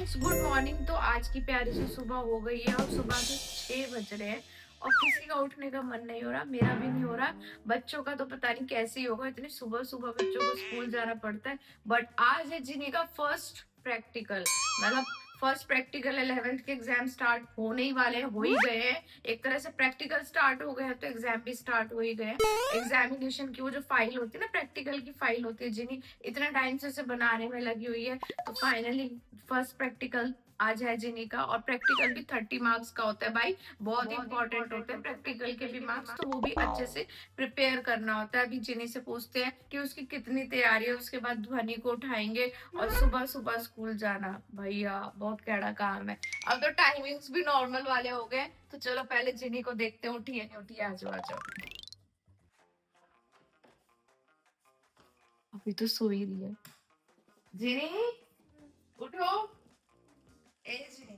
Friends, good morning. तो आज की प्यारी सी सुबह हो गई है और सुबह के 6 बज रहे हैं और किसी का उठने का मन नहीं हो रहा, मेरा भी नहीं हो रहा। बच्चों का तो पता नहीं कैसे ही होगा, इतनी सुबह सुबह बच्चों को स्कूल जाना पड़ता है। बट आज है जिन्हीं का फर्स्ट प्रैक्टिकल, मतलब फर्स्ट प्रैक्टिकल 11th के एग्जाम स्टार्ट होने ही वाले हैं, हो ही गए हैं। एक तरह से प्रैक्टिकल स्टार्ट हो गए हैं तो एग्जाम भी स्टार्ट हो ही गए हैं। एग्जामिनेशन की वो जो फाइल होती है ना, प्रैक्टिकल की फाइल होती है, जिन्हीं इतना टाइम से बनाने में लगी हुई है, तो फाइनली फर्स्ट प्रैक्टिकल आज है जिन्हीं का। और प्रैक्टिकल भी 30 मार्क्स का होता है भाई, बहुत ही इंपॉर्टेंट होते हैं प्रैक्टिकल के भी मार्क्स, तो वो भी अच्छे से प्रिपेयर करना होता है। अभी जिन्हीं से पूछते हैं कि उसकी कितनी तैयारी है, उसके बाद ध्वनि को उठाएंगे और सुबह सुबह स्कूल जाना। भैया बहुत कैड़ा काम है। अब तो टाइमिंग्स भी नॉर्मल वाले हो गए, तो चलो पहले जिन्हीं को देखते हैं, उठिए नहीं उठिए, आ जाओ आ जाओ। अभी तो सो ही रही है। जिनी उठो, ए जिनी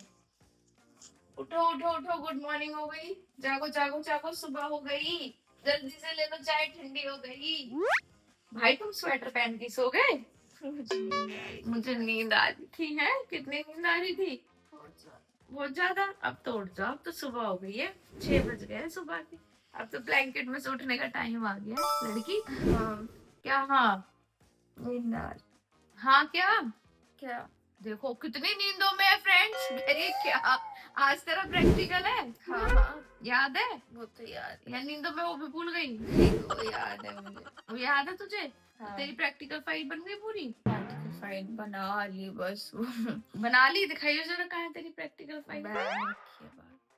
उठो उठो उठो, गुड मॉर्निंग हो गई। जागो जागो जागो, सुबह हो गई, जल्दी से ले लो चाय, ठंडी हो गई। भाई तुम स्वेटर पहन के सो गए? मुझे नींद आ रही थी। है कितनी नींद आ रही थी? बहुत ज्यादा। अब तो उठ जाओ, अब तो सुबह हो गई है, 6 बज गए हैं सुबह के। अब तो ब्लैंकेट में से उठने का टाइम आ गया है लड़की। हाँ क्या? हाँ नींद आ रही। हाँ क्या? क्या? देखो कितनी नींदों में है फ्रेंड्स, कह रही है क्या आज तेरा प्रैक्टिकल है? हाँ हाँ याद है, वो तो याद है। या नींदों में वो भी भूल गई? वो याद है मुझे। वो याद है तुझे? हाँ। तो तेरी प्रैक्टिकल फाइल बन गई पूरी? प्रैक्टिकल फाइल बना ली बस। बना ली? दिखाइए जरा, कहाँ है तेरी प्रैक्टिकल फाइल?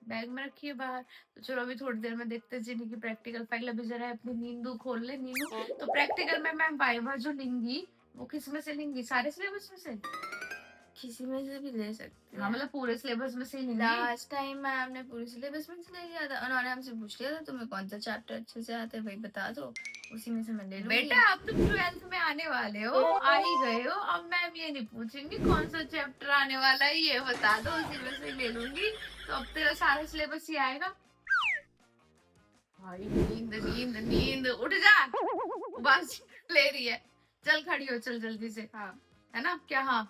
बैग में रखी है बाहर। तो चलो अभी थोड़ी देर में देखते हैं जिन्हीं की प्रैक्टिकल फाइल। अभी जरा अपनी नींदू खोल ले नींदू। तो प्रैक्टिकल में मैम वाइवा जो लेंगी वो किस में से लेंगी? सारे सिलेबस में से? किसी में से भी ले सकते हैं। हाँ मतलब पूरे सिलेबस में से ही लेंगी। लास्ट टाइम मैम ने पूरे सिलेबस में से ले लिया था, उन्होंने हमसे पूछ लिया था तुम्हें कौन सा चैप्टर अच्छे से आता है वही बता दो, उसी में से मैं ले लूंगी। बेटा अब तुम 12th में आने वाले हो, आ ही गए हो, अब मैम ये नहीं पूछेंगी कौन सा चैप्टर आने वाला है, ये बता दो, उसी में से ले लूंगी। तो अब तेरा सारा सिलेबस ही आएगा। भाई नींद नींद नींद, उठ जा, बस ले रही है। चल खड़ी हो, चल जल्दी से। हाँ है ना? क्या? हाँ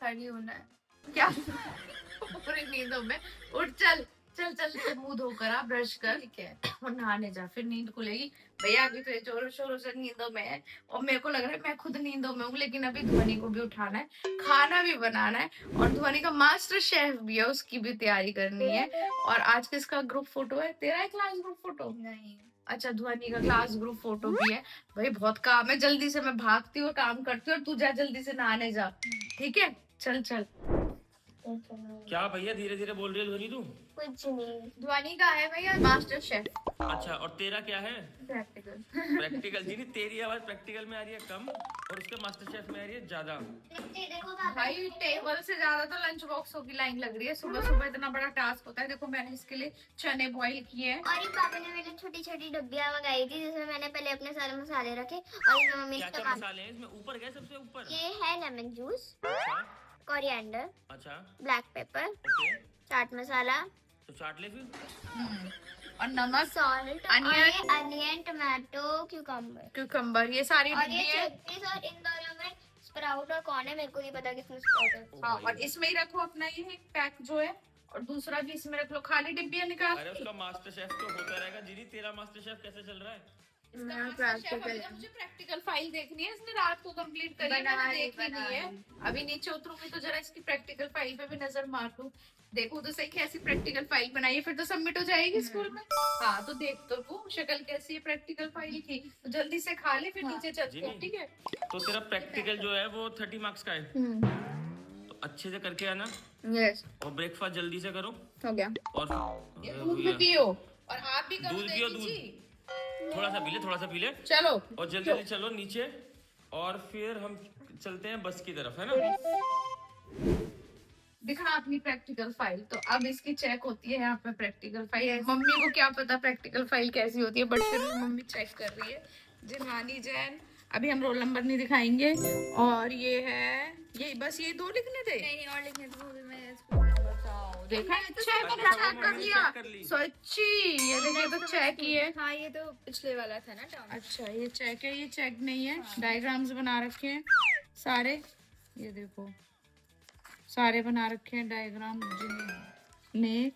खड़ी होना है क्या? पूरी नींदों में उठ, चल चल चल चल, मुंह धोकर आ, ब्रश कर, ठीक है, और नहाने जा, फिर नींद खुलेगी। भैया अभी तो ये जोरों शोरों से नींदों में है और मेरे को लग रहा है मैं खुद नींदों में हूँ, लेकिन अभी ध्वनि को भी उठाना है, खाना भी बनाना है, और ध्वनि का मास्टर शेफ भी है, उसकी भी तैयारी करनी है। और आज किसका ग्रुप फोटो है? तेरा है क्लास ग्रुप फोटो? नहीं। अच्छा, ध्वनि का क्लास ग्रुप फोटो भी है। भाई बहुत काम है, जल्दी से मैं भागती हूँ, काम करती हूँ, और तू जा जल्दी से नहाने जा, ठीक है? चल चल। क्या भैया धीरे धीरे बोल रही है ध्वनि? तू कुछ नहीं, ध्वनि का है भैया मास्टर शेफ। अच्छा, और तेरा क्या है? प्रैक्टिकल। प्रैक्टिकल। जी नहीं, तेरी आवाज प्रैक्टिकल में आ रही है कम और उसके मास्टर शेफ में आ रही है ज्यादा। भाई टेबल से ज्यादा तो लंच बॉक्सों की लाइन लग रही है, सुबह सुबह इतना बड़ा टास्क होता है। देखो मैंने इसके लिए चने बॉईल किए हैं, और ये पापा ने मेरे छोटी छोटी डब्बियां मंगाई थी जिसमें मैंने पहले अपने सारे मसाले रखे, और इनमें मम्मी क्या क्या मसाले हैं इसमें? ऊपर गए सबसे ऊपर? ये है लेमन जूस, अच्छा कोरिएंडर, अच्छा, black pepper, okay, chaat masala, तो चाट ले फिर। और नमक, salt, onion, tomato, cucumber, cucumber, ये सारी और ये डिब्बी है। चिकपीस, और इन दोनों में स्प्राउट और कॉर्न है, मेरे को नहीं पता किसमें स्प्राउट है। हाँ, और इसमें ही रखो अपना ये एक पैक जो है, और दूसरा भी इसमें रख लो, खाली डिब्बियां निकाल। अरे उसका मास्टर शेफ तो होता रहेगा जीनी, तेरा मास्टर शेफ कैसे चल रहा है? इसका मास्टर शेफ अभी तो मुझे प्रैक्टिकल फाइल देखनी है, इसने रात को कंप्लीट करी है, मैंने देखी नहीं है। अभी नीचे उतरूंगी तो जरा इसकी प्रैक्टिकल फाइल पे भी नजर मार लूं, देखो तो सही कैसी प्रैक्टिकल फाइल बनाई है, फिर तो सबमिट हो जाएगी स्कूल में। हाँ तो देख तो वो शक्ल कैसी है प्रैक्टिकल फाइल की, तो जल्दी से खा ले, फिर नीचे चलते हैं, ठीक है? तो तेरा प्रैक्टिकल जो है वो 30 मार्क्स का है, तो अच्छे से करके आना। यस, और ब्रेकफास्ट जल्दी से करो। हो गया। और दूध भी पियो, और आप भी करो दूध पियो, देवी जी। थोड़ा सा पी ले, थोड़ा सा पी ले, चलो और जल्दी जल्दी चलो नीचे, और फिर हम चलते हैं बस की तरफ, है ना? दिखा अपनी प्रैक्टिकल फाइल। तो अब इसकी चेक होती है यहाँ पे प्रैक्टिकल फाइल। मम्मी को क्या पता प्रैक्टिकल फाइल कैसी होती है, बट फिर भी मम्मी चेक कर रही है। जिन्हानी जैन, अभी हम रोल नंबर नहीं दिखाएंगे। और ये है, ये बस ये 2 लिखने थे? नहीं और लिखने तो भी मैं स्कूल में बताओ, देखा है? अच्छा है, मैंने अच्छा, चेक कर लिया। कर ली। सच्ची, ये देखिए तो चेक ही है। हाँ ये तो पिछले वाला था ना टर्म। अच्छा ये चेक है, ये चेक नहीं है। डायग्राम्स बना रखे हैं सारे, ये देखो सारे बना रखे हैं डायग्राम जिन्हें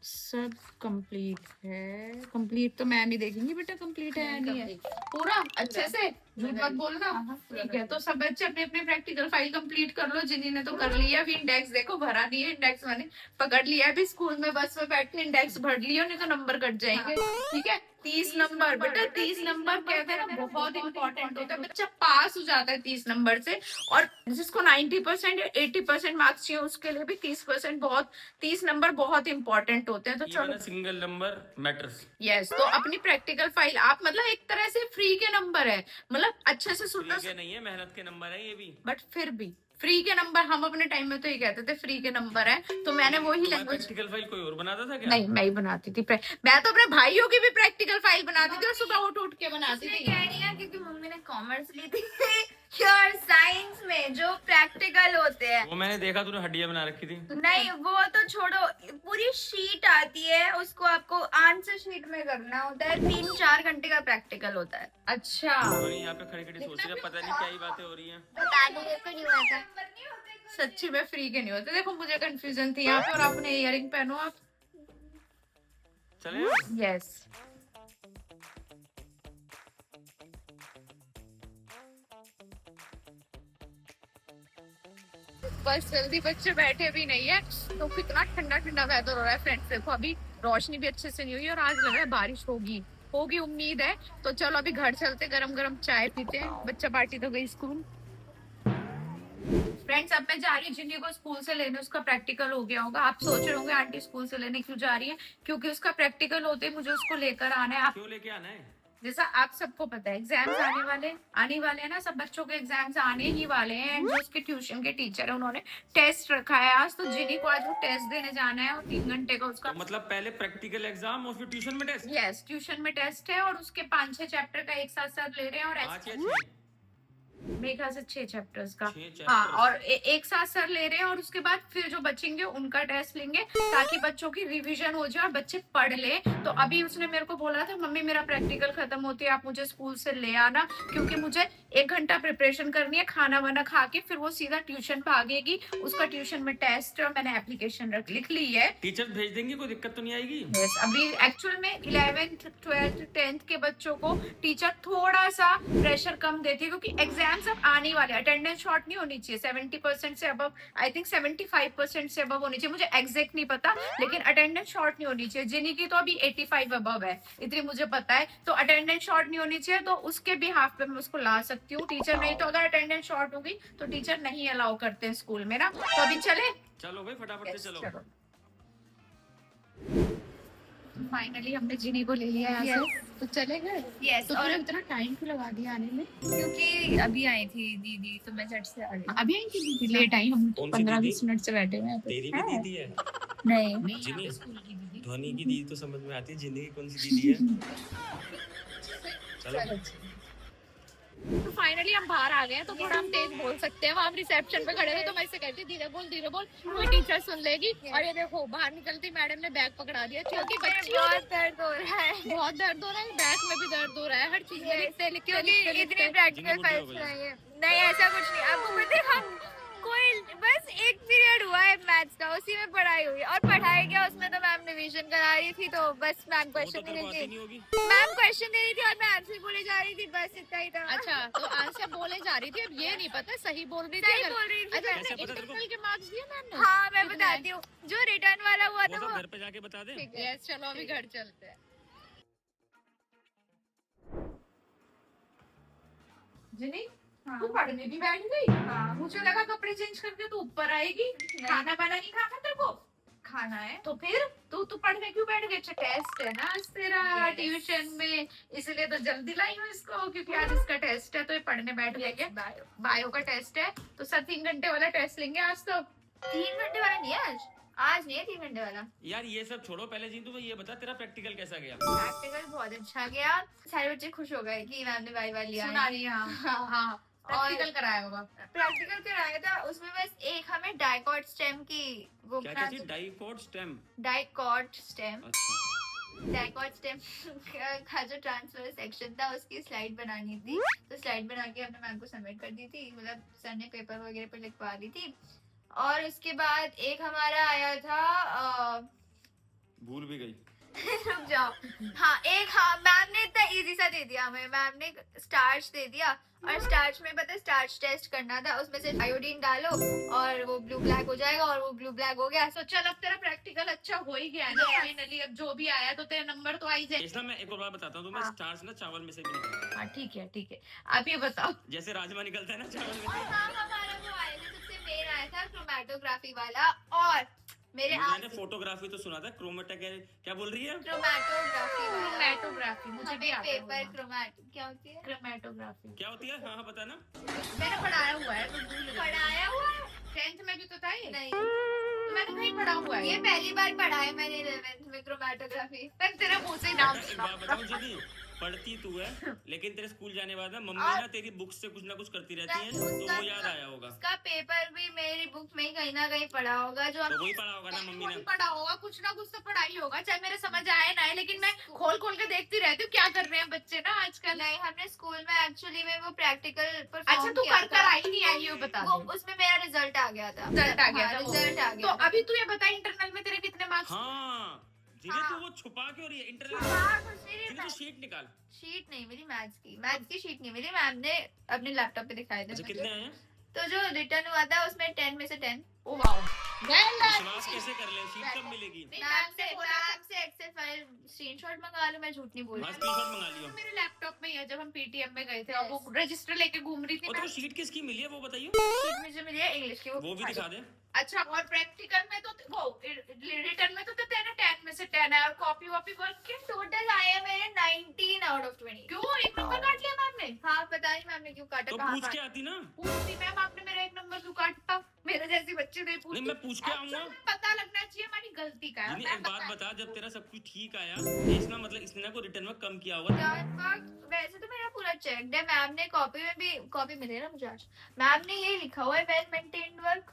सब कंप्लीट है। कंप्लीट तो मैम ही देखेंगी बेटा, कंप्लीट है या नहीं है पूरा अच्छे से, झूठ मत बोलना। ठीक है, तो सब बच्चे अपने अपने प्रैक्टिकल फाइल कंप्लीट कर लो। जिन्हीं ने तो कर लिया, अभी इंडेक्स देखो भरा नहीं है, इंडेक्स मैंने पकड़ लिया है। अभी स्कूल में बस में बैठ के इंडेक्स भर लिया, नहीं तो नंबर कट जाएंगे। ठीक है, 30 नंबर बेटा, 30 नंबर कहते हैं ना बहुत इंपॉर्टेंट होता है। बच्चा पास हो जाता है 30 नंबर से, और जिसको 90% या 80% मार्क्स चाहिए उसके लिए भी 30% बहुत, 30 नंबर बहुत इंपॉर्टेंट होते हैं। तो चलो, सिंगल नंबर मैटर्स। यस, तो अपनी प्रैक्टिकल फाइल आप मतलब एक तरह से फ्री के नंबर है, मतलब अच्छे से सुनना नहीं है, मेहनत के नंबर है ये भी, बट फिर भी फ्री के नंबर। हम अपने टाइम में तो ये कहते थे फ्री के नंबर है, तो मैंने वही लैंग्वेज। प्रैक्टिकल फाइल कोई और बनाता था क्या? नहीं, मैं ही बनाती थी। मैं तो अपने भाइयों की भी प्रैक्टिकल फाइल बनाती थी और सुबह उठ उठ के बनाती थी। कह रही है क्योंकि मम्मी ने कॉमर्स ली थी और साइंस में जो प्रैक्टिकल होते हैं, वो मैंने देखा तूने हड्डियां बना रखी थी। नहीं वो तो छोड़ो, पूरी शीट आती है, उसको आपको आंसर शीट में करना होता है। 3-4 घंटे का प्रैक्टिकल होता है। अच्छा, यहाँ पे खड़ी खड़ी सोच रही है, पता नहीं क्या ही बातें हो रही हैं। बता दीजिए तो नहीं हुआ था। सच्ची में फ्री के नहीं होते। देखो मुझे कंफ्यूजन थी यहाँ पे, और अपने इयरिंग पहनो आप। चले यस, बस जल्दी बच्चे बैठे भी नहीं है, तो कितना ठंडा ठंडा वेदर हो रहा है फ्रेंड्स। देखो अभी रोशनी भी अच्छे से नहीं हुई और आज लग रहा है बारिश होगी होगी, उम्मीद है। तो चलो अभी घर चलते, गरम गरम चाय पीते हैं। बच्चा पार्टी तो गई स्कूल। फ्रेंड्स, अब मैं जा रही हूँ जिन्नी को स्कूल से लेने, उसका प्रैक्टिकल हो गया होगा। आप सोच रहे होंगे आंटी स्कूल से लेने क्यों जा रही है, क्योंकि उसका प्रैक्टिकल होते ही मुझे उसको लेकर आना है। आप क्यों लेके आना है? जैसा आप सबको पता है एग्जाम्स आने वाले हैं ना, सब बच्चों के एग्जाम्स आने ही वाले हैं। जो उसके ट्यूशन के टीचर है उन्होंने टेस्ट रखा है आज, तो जिन्नी को आज वो टेस्ट देने जाना है, और 3 घंटे का उसका। तो मतलब पहले प्रैक्टिकल एग्जाम और फिर ट्यूशन में टेस्ट? यस, ट्यूशन में टेस्ट है, और उसके 5-6 चैप्टर का एक साथ साथ ले रहे हैं। और मेरे ख्याल से 6 चैप्टर्स का, हाँ, और एक साथ सर ले रहे हैं। और उसके बाद फिर जो बचेंगे उनका टेस्ट लेंगे, ताकि बच्चों की रिवीजन हो जाए और बच्चे पढ़ ले। तो अभी उसने मेरे को बोला था, मम्मी मेरा प्रैक्टिकल खत्म होती है, आप मुझे स्कूल से ले आना, क्योंकि मुझे 1 घंटा प्रिपरेशन करनी है, खाना वाना खा के फिर वो सीधा ट्यूशन पे भागेगी। उसका ट्यूशन में टेस्ट है और मैंने एप्लीकेशन लिख ली है। टीचर भेज देंगे, कोई दिक्कत तो नहीं आएगी? yes, अभी एक्चुअल में 11th 12th 10th के बच्चों को टीचर थोड़ा सा प्रेशर कम देती है, क्योंकि एग्जाम सब आने वाले। अटेंडेंस शॉर्ट नहीं होनी चाहिए, 70% से अबव, आई थिंक 75% से अबव होनी चाहिए, मुझे एग्जैक्ट नहीं पता, लेकिन अटेंडेंस शॉर्ट नहीं होनी चाहिए। जिन्हीं की तो अभी 85 अबव है, इतनी मुझे पता है। तो अटेंडेंस शॉर्ट नहीं होनी चाहिए, तो उसके भी हाफ पे मैं उसको ला सकती हूँ। टीचर नहीं तो, अगर अटेंडेंस शॉर्ट होगी तो टीचर नहीं अलाउ करते हैं स्कूल में ना। तो अभी चले, चलो भाई फटाफट से चलो। फाइनली हमने जिनी को ले लिया है यहाँ से, तो चले गए। यस, तो और फिर इतना टाइम क्यों लगा दिया आने में? क्योंकि अभी आई थी दीदी, तो मैं झट से आ गई। अभी आई थी दीदी, लेट आई, हम 15-20 मिनट से बैठे हुए हैं। तेरी भी दीदी है? नहीं, जिनी ध्वनि की दीदी तो समझ में आती है, जिनी की कौन सी दीदी है? चलो। तो फाइनली हम बाहर आ गए हैं, तो थोड़ा हम तेज बोल सकते हैं। वहाँ हम रिसेप्शन पे खड़े थे, तो मैं इससे कहती धीरे बोल, कोई टीचर सुन लेगी। और ये देखो बाहर निकलती मैडम ने बैग पकड़ा दिया, क्योंकि बच्ची बहुत दर्द हो रहा है, बहुत दर्द हो रहा है, बैग में भी दर्द हो रहा है, हर चीज में लिखते क्योंकि इतनी प्रैक्टिकल फाइल्स बनाई है। नहीं ऐसा कुछ नहीं, आपको पता है हम कोई बस एक पीरियड हुआ है मैथ्स का, उसी में पढ़ाई हुई, और पढ़ाई क्या उसमें तो मैम रिवीजन करा रही थी, तो बस मैम क्वेश्चन दे रही थी, मैम क्वेश्चन दे रही थी और मैं आंसर बोले जा रही थी, बस इतना ही था। अच्छा, तो आंसर बोले जा रही थी, अब ये नहीं पता सही बोल रही थी। सही बोल रही थी। अच्छा, इंटरनल के मार्क्स दिए मैम ने? हाँ मैं बताती हूँ, जो रिटर्न वाला हुआ था वो घर पे जाके बता दे। यस, चलो अभी घर चलते हैं। जिनी, तू पढ़ने भी बैठ गई? हाँ, मुझे लगा कपड़े चेंज करके तू ऊपर आएगी। खाना वाना नहीं खाना तेरे को? खाना है तो फिर तू पढ़ने क्यों बैठ गई? अच्छा, टेस्ट है ना आज तेरा ट्यूशन में, इसलिए तो जल्दी लाई हूँ इसको, क्योंकि आज इसका टेस्ट है, तो ये पढ़ने बैठ गया। बायो का टेस्ट है, तो सर 3 घंटे वाला टेस्ट लेंगे आज। तो 3 घंटे वाला नहीं है आज नहीं है 3 घंटे वाला। यार ये सब छोड़ो, पहले जी तू ये बता तेरा प्रैक्टिकल कैसा गया? प्रैक्टिकल बहुत अच्छा गया, सारे बच्चे खुश हो गए कि मैम ने वाइवा लिया सुना रही है। हाँ, प्रैक्टिकल कराया होगा। प्रैक्टिकल कराया था, उसमें बस एक हमें डाइकॉट स्टेम की वो क्या चीज? Dicot stem? डाइकॉट स्टेम, अच्छा, डाइकॉट स्टेम का जो ट्रांसफर सेक्शन था उसकी स्लाइड बनानी थी, तो स्लाइड बना के हमने मैम को सबमिट कर दी थी, मतलब सर ने पेपर वगैरह पे लिखवा दी थी। और उसके बाद एक हमारा आया था भूल भी गई। रुक जाओ। हाँ मैम ने इतना इजी सा दे दिया हमें। मैम ने स्टार्च दे दिया और स्टार्च में पता है स्टार्च टेस्ट करना था, उसमें से आयोडीन डालो और वो ब्लू ब्लैक हो जाएगा, और वो ब्लू ब्लैक हो गया। तो चल अब तेरा प्रैक्टिकल अच्छा हो ही गया ना फाइनली। अब जो भी आया तो तेरा नंबर तो आ ही जाए। इसना मैं एक और बात बताता हूँ, तुम्हें स्टार्च ना चावल में से भी निकलता हाँ ठीक है ठीक है। अब ये बताओ, है, जैसे राजमा निकलता है ना चावल में और से। हाँ हमारा वो आया था सबसे मेन आया था क्रोमैटोग्राफी वाला। और मेरे मैंने फोटोग्राफी तो सुना था, क्रोमेटा क्या बोल रही है? क्रोमैटोग्राफी वाला क्रोमैटोग्राफी मुझे भी आता है पेपर बोलना। क्रोमैटो क्या होती है? क्रोमैटोग्राफी क्या होती है? हाँ हाँ बताना। मैंने पढ़ाया हुआ है, तुम भूल गए। पढ़ाया हुआ है? 10th में भी तो था ये। नहीं, तो मैंने कहीं पढ़ा हुआ है ये पहली बार पढ़ा है मैंने 11th में क्रोमैटोग्राफी। तेरे मुंह से नाम एक सुना। बात बताऊं जीदी, पढ़ती तू है लेकिन तेरे स्कूल जाने बाद ना मम्मी और- ना तेरी बुक से कुछ ना कुछ करती रहती है, उसका- तो वो याद आया होगा। उसका पेपर भी मेरी बुक में ही कहीं ना कहीं पढ़ा होगा, जो तो वही पढ़ा होगा ना मम्मी ने। वही पढ़ा होगा, कुछ ना कुछ तो पढ़ाई होगा, चाहे मेरे समझ आए ना आए, लेकिन मैं खोल खोल के देखती रहती हूँ क्या कर रहे हैं बच्चे ना आजकल। नहीं, हमने स्कूल में एक्चुअली में वो प्रैक्टिकल अच्छा तू कर कर आई नहीं आई हो बता वो दे। उसमें मेरा रिजल्ट आ गया था। रिजल्ट आ गया था वो। रिजल्ट आ तो गया था। अभी तू ये बता इंटरनल में तेरे कितने मार्क्स? हाँ जिन्हें हाँ। तू वो छुपा क्यों रही है इंटरनेट? हाँ, कुछ नहीं जिन्हें था। तो शीट निकाल। शीट नहीं मेरी मैथ्स की शीट नहीं मिली। मैम ने अपने लैपटॉप पे दिखाए थे अच्छा मुझे। कितने आए हैं? तो जो रिटर्न हुआ था उसमें 10 में से 10। ओ वाओ, विश्वास कैसे कर ले, शीट कब मिलेगी? मैम से एक्सेल फाइल स्क्रीनशॉट मंगा लो, मैं झूठ नहीं बोल हाँ रही। स्क्रीनशॉट मंगा लियो। मेरे लैपटॉप में ही है, जब हम पीटीएम में गए थे और वो रजिस्टर लेके घूम रही थी और ना। तो शीट किसकी मिली है वो बताइए? शीट मुझे मिली है इंग्लिश की, वो भी दिखा दे। अच्छा और प्रैक्टिकल में तो वो रिटर्न में तो तेरा 10 में से 10 है, और कॉपी वॉपी वर्क के टोटल आए हैं मेरे 19 आउट ऑफ 20। क्यों एक नंबर काट लिया मैम ने? हाँ पता नहीं मैम ने क्यों काटा, तो कहाँ पूछ के काटा। आती ना। पूछती मैम आपने मेरा एक नंबर क्यों काटा? मेरे जैसी बच्चे नहीं पूछती। नहीं मैं पूछ के आऊंगा। पता लगना चाहिए हमारी गलती का है। जिन्हें मैं एक बात बता- बता, जब तेरा सब कुछ ठीक आया तो इसका मतलब इसने ना को रिटर्न में कम किया होगा। वैसे तो मेरा पूरा चेक्ड है। मैम ने कॉपी में भी, कॉपी मिले ना मुझे आज, मैम ने ये लिखा हुआ है वेल मेंटेन्ड वर्क।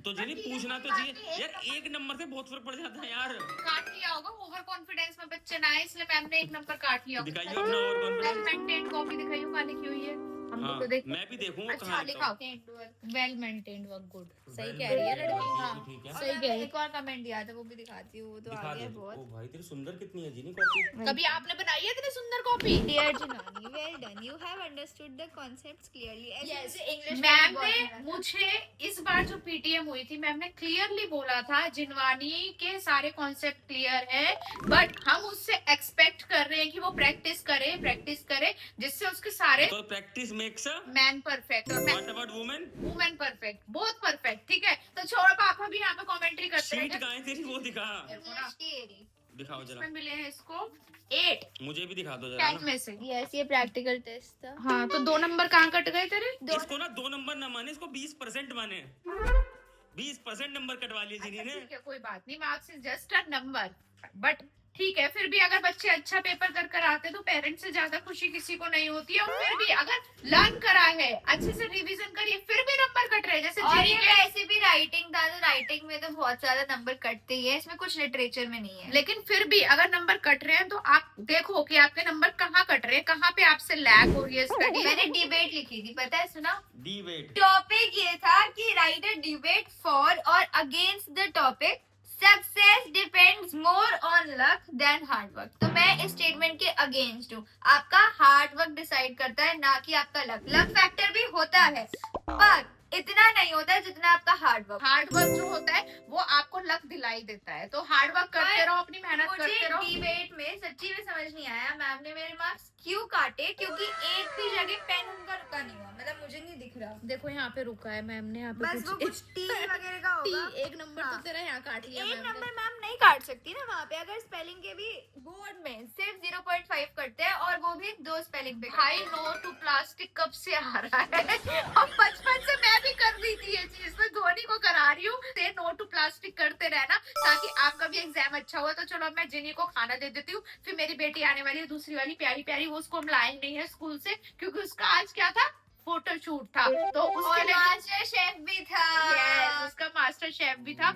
तो जिन्हें पूछना तो चाहिए यार, एक नंबर से बहुत फर्क पड़ जाता है यार। काट लिया होगा, ओवर कॉन्फिडेंस में बच्चे ना आए इसलिए मैम ने एक नंबर काट लिया होगा। दिखाइए अपना और कॉन्फिडेंस। मेंटेन कॉपी दिखाइए कहाँ लिखी हुई है, हम हाँ तो देख। मैं भी देखूंगा अच्छा कहाँ लिखा लिखा हो। Well maintained work good. सही Well कह रही है maintained लड़की। work, हाँ ठीक है। और सही मैम कह ने रही एक और कमेंट दिया था, वो भी दिखाती हूँ, वो तो दिखा आ दे। गया ओ बहुत। भाई तेरी सुंदर कितनी है जीनी कॉपी। कभी आपने बनाई है इतनी सुंदर copy? Dear Jinani, well done. You have understood the concepts clearly. ऐसे इंग्लिश मैम ने मुझे इस बार जो पीटीएम हुई थी मैम ने क्लियरली बोला था जिनवानी के सारे कॉन्सेप्ट क्लियर है, बट हम उससे एक्सपेक्ट कर रहे हैं कि वो प्रैक्टिस करे जिससे उसके सारे तो practice makes a man perfect और what about women? Women perfect, बहुत परफेक्ट। ठीक है तो छोड़ो, पापा भी यहाँ पे कमेंट्री करते शीट हैं। कहाँ है तेरी, वो दिखा। इंग्लिश की एरी। दिखाओ जरा, इसमें मिले हैं इसको 8 मुझे भी दिखा दो जरा 10 ना। में से। यस, ये प्रैक्टिकल टेस्ट था। हाँ तो 2 नंबर कहाँ कट गए तेरे? इसको ना 2 नंबर ना माने, इसको 20% माने। 20% नंबर कटवा लिए जीनी ने। ठीक है कोई बात नहीं, marks is just a number, but ठीक है फिर भी अगर बच्चे अच्छा पेपर कर आते तो पेरेंट्स से ज्यादा खुशी किसी को नहीं होती है। और फिर भी अगर लर्न करा है, अच्छे से रिवीजन करिए, फिर भी नंबर कट रहे हैं जैसे और जीके ये वैसे भी राइटिंग था, तो राइटिंग में तो बहुत ज्यादा नंबर कटते ही है, इसमें कुछ लिटरेचर में नहीं है। लेकिन फिर भी अगर नंबर कट रहे हैं तो आप देखो कि आपके नंबर कहाँ कट रहे हैं, कहाँ पे आपसे लैग हो रही है स्टडी। मैंने डिबेट लिखी थी, पता है, सुना? डिबेट। टॉपिक ये था कि राइट अ डिबेट फॉर और against the topic success depends more on luck than hard work. तो मैं इस स्टेटमेंट के अगेंस्ट हूँ। आपका हार्ड वर्क डिसाइड करता है, ना कि आपका लक। लक फैक्टर भी होता है पर इतना नहीं होता है जितना आपका हार्ड वर्क। हार्ड वर्क जो होता है वो आपको लक दिलाई देता है, तो हार्ड वर्क करते रहो, अपनी मेहनत मुझे करते रहो। डिबेट में सच्ची में समझ नहीं आया मैम ने मेरे मार्क्स क्यों काटे, क्योंकि एक भी जगह पेन उनका रुका नहीं हुआ, मतलब मुझे नहीं दिख रहा। देखो यहाँ पे रुका है मैम ने, यहाँ पे बस वो कुछ टी वगैरह का होगा। एक नंबर हाँ। तो तेरा यहाँ काट लिया एक मैम ने। नंबर मैम नहीं काट सकती ना वहाँ पे। अगर स्पेलिंग के भी बोर्ड में सिर्फ 0.5 कटते हैं, और वो भी 2 स्पेलिंग पे। भाई नो टू प्लास्टिक कब से आ रहा है? और बचपन से मैं भी कर रही थी ये चीज, मैं धोनी को करा रही हूँ। से नो टू प्लास्टिक करते रहना ताकि आपका भी एग्जाम अच्छा हुआ। तो चलो अब मैं जिनी को खाना दे देती हूँ, फिर मेरी बेटी आने वाली है दूसरी वाली प्यारी प्यारी, वो उसको हम लाए नहीं है स्कूल से क्योंकि उसका आज क्या था, फोटो शूट था, तो उसके और लिए मास्टर शेफ भी था। Yes, उसका मास्टर शेफ भी था।